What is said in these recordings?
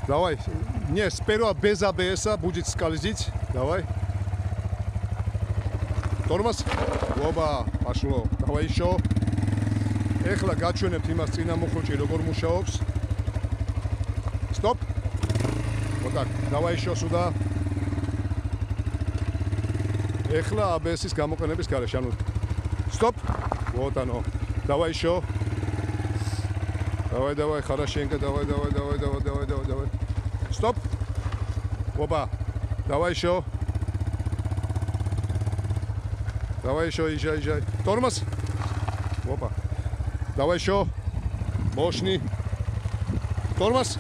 Давай. Не, сперва без ABS будет скользить. Давай. Тормоз. Оба, пошло. Давай еще. Ეხლა გაჩვენებთ იმას წინა მოხუჭი როგორ მუშაობს. Стоп. Вот так. Давай еще сюда. Ეხლა ABS-ის გამოყენების გარეშე, ანუ Стоп. Вот оно. Давай еще. Давай, хорошенько. Давай. Стоп. Опа. Давай еще. Давай еще, езжай. Тормоз. Опа. Давай еще. Мощный. Тормоз.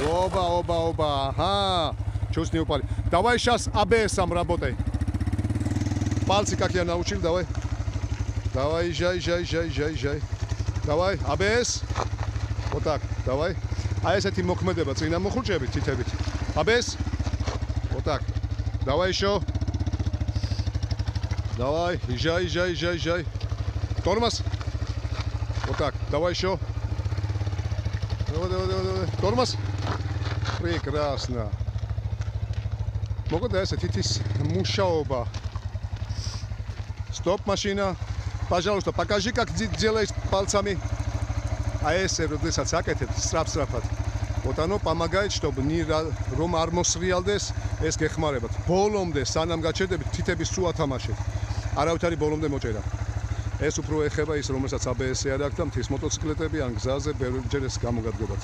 Оба. Ага. Чуть не упали. Давай сейчас ABS-ом работай. Пальцы, как я научил, давай. Давай, езжай. Давай, ABS. Вот так, давай. А ესეთი მოქმედება წინა მოხუჭებით, თითებით. ABS. Вот так. Давай еще. Давай, езжай. Тормоз. Вот так. Давай еще. Давай. Тормоз. Прекрасно. Могут ესეთი мушаоба. Стоп, машина. Пожалуйста, покажи, как делаешь пальцами. А если родесац акетет, страп-страпат. Вот оно помогает, чтобы не ром армосриалдес, ეს გეხმარებათ. ბოლომდე სანამ გაჩერდებით, თითების სულ ათამაშეთ. არავითარი ბოლომდე მოჭერა. ეს უფრო ეხება ის, რომელსაც ABS-ი არ აქვს და მთის მოტოციკლეტები ან გზაზე ბევრჯერ ეს გამოგადგებათ.